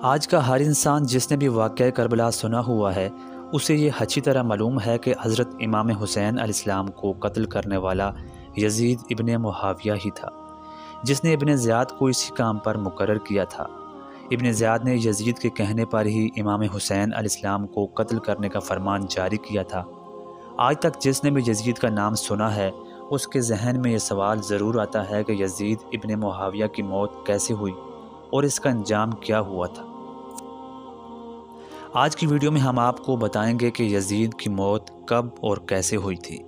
آج کا ہر انسان جس نے بھی واقعہ کربلا سنا ہوا ہے اسے یہ اچھی طرح معلوم ہے کہ حضرت امام حسین علیہ السلام کو قتل کرنے والا یزید ابن معاویہ ہی تھا، جس نے ابن زیاد کو اسی کام پر مقرر کیا تھا۔ ابن زیاد نے یزید کے کہنے پر ہی امام حسین علیہ السلام کو قتل کرنے کا فرمان جاری کیا تھا۔ آج تک جس نے بھی یزید کا نام سنا ہے اس کے ذہن میں یہ سوال ضرور آتا ہے کہ یزید ابن معاویہ کی موت کیسے ہوئی اور اس کا انجام کیا ہوا تھا۔ آج کی ویڈیو میں ہم آپ کو بتائیں گے کہ یزید کی موت کب اور کیسے ہوئی تھی۔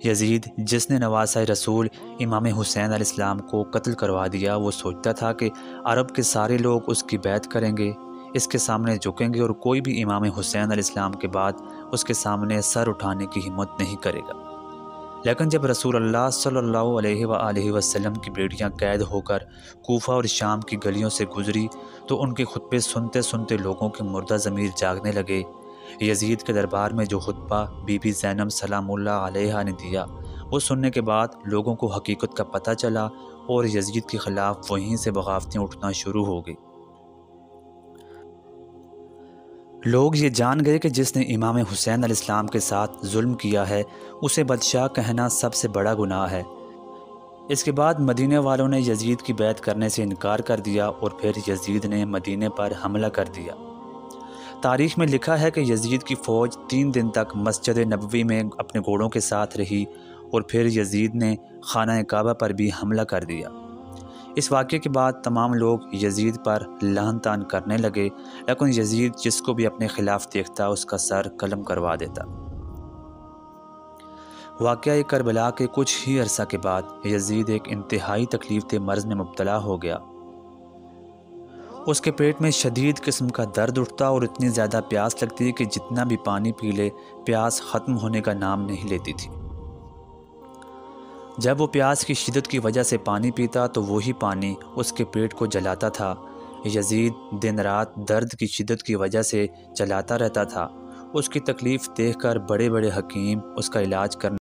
یزید جس نے نواسہ رسول امام حسین علیہ السلام کو قتل کروا دیا، وہ سوچتا تھا کہ عرب کے سارے لوگ اس کی بیعت کریں گے، اس کے سامنے جھکیں گے اور کوئی بھی امام حسین علیہ السلام کے بعد اس کے سامنے سر اٹھانے کی ہمت نہیں کرے گا۔ لیکن جب رسول اللہ صلی اللہ علیہ وآلہ وسلم کی بیٹیاں قید ہو کر کوفہ اور شام کی گلیوں سے گزری تو ان کے خطبے سنتے سنتے لوگوں کے مردہ ضمیر جاگنے لگے۔ یزید کے دربار میں جو خطبہ بی بی زینب سلام اللہ علیہا نے دیا، وہ سننے کے بعد لوگوں کو حقیقت کا پتہ چلا اور یزید کے خلاف وہیں سے بغاوتیں اٹھنا شروع ہو گئی۔ لوگ یہ جان گئے کہ جس نے امام حسین علیہ السلام کے ساتھ ظلم کیا ہے اسے بادشاہ کہنا سب سے بڑا گناہ ہے۔ اس کے بعد مدینے والوں نے یزید کی بیعت کرنے سے انکار کر دیا اور پھر یزید نے مدینے پر حملہ کر دیا۔ تاریخ میں لکھا ہے کہ یزید کی فوج 3 دن تک مسجد نبوی میں اپنے گھوڑوں کے ساتھ رہی اور پھر یزید نے خانہ کعبہ پر بھی حملہ کر دیا۔ اس واقعے کے بعد تمام لوگ یزید پر لعن طعن کرنے لگے، لیکن یزید جس کو بھی اپنے خلاف دیکھتا اس کا سر قلم کروا دیتا۔ واقعہ کربلا کے کچھ ہی عرصہ کے بعد یزید ایک انتہائی تکلیف دہ مرض میں مبتلا ہو گیا۔ اس کے پیٹ میں شدید قسم کا درد اٹھتا اور اتنی زیادہ پیاس لگتی کہ جتنا بھی پانی پی لے پیاس ختم ہونے کا نام نہیں لیتی تھی۔ جب وہ پیاس کی شدت کی وجہ سے پانی پیتا تو وہی پانی اس کے پیٹ کو جلاتا تھا۔ یزید دن رات درد کی شدت کی وجہ سے چلاتا رہتا تھا۔ اس کی تکلیف دیکھ کر بڑے بڑے حکیم اس کا علاج کرنے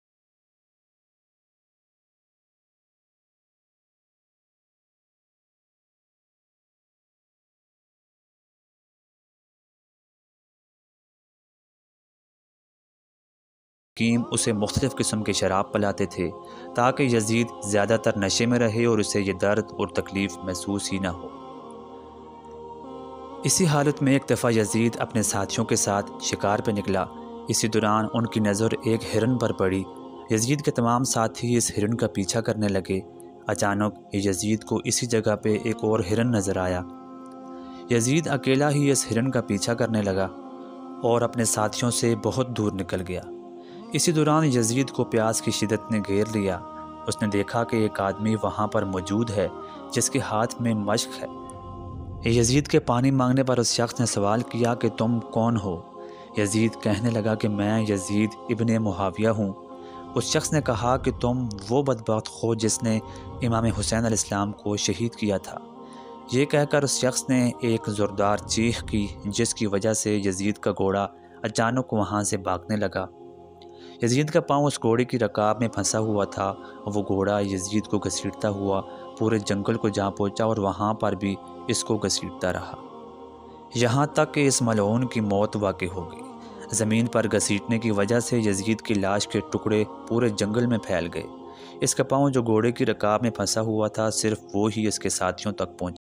اسے مختلف قسم کے شراب پلاتے تھے تاکہ یزید زیادہ تر نشے میں رہے اور اسے یہ درد اور تکلیف محسوس ہی نہ ہو۔ اسی حالت میں ایک دفعہ یزید اپنے ساتھیوں کے ساتھ شکار پہ نکلا۔ اسی دوران ان کی نظر ایک ہرن پر پڑی۔ یزید کے تمام ساتھی اس ہرن کا پیچھا کرنے لگے۔ اچانک یزید کو اسی جگہ پہ ایک اور ہرن نظر آیا۔ یزید اکیلا ہی اس ہرن کا پیچھا کرنے لگا اور اپنے ساتھیوں سے بہت دور نکل گیا۔ اسی دوران یزید کو پیاس کی شدت نے گھیر لیا۔ اس نے دیکھا کہ ایک آدمی وہاں پر موجود ہے جس کے ہاتھ میں مشق ہے۔ یزید کے پانی مانگنے پر اس شخص نے سوال کیا کہ تم کون ہو؟ یزید کہنے لگا کہ میں یزید ابن معاویہ ہوں۔ اس شخص نے کہا کہ تم وہ بدبخت ہو جس نے امام حسین علیہ السلام کو شہید کیا تھا۔ یہ کہہ کر اس شخص نے ایک زوردار چیخ کی جس کی وجہ سے یزید کا گھوڑا اچانک وہاں سے بھاگنے لگا۔ یزید کا پاؤں اس گھوڑے کی رکاب میں پھنسا ہوا تھا اور وہ گھوڑا یزید کو گھسیٹتا ہوا پورے جنگل کو جا پہنچا اور وہاں پر بھی اس کو گھسیٹتا رہا، یہاں تک کہ اس ملعون کی موت واقع ہو گئی۔ زمین پر گھسیٹنے کی وجہ سے یزید کی لاش کے ٹکڑے پورے جنگل میں پھیل گئے۔ اس کا پاؤں جو گھوڑے کی رکاب میں پھنسا ہوا تھا صرف وہ ہی اس کے ساتھیوں تک پہنچا۔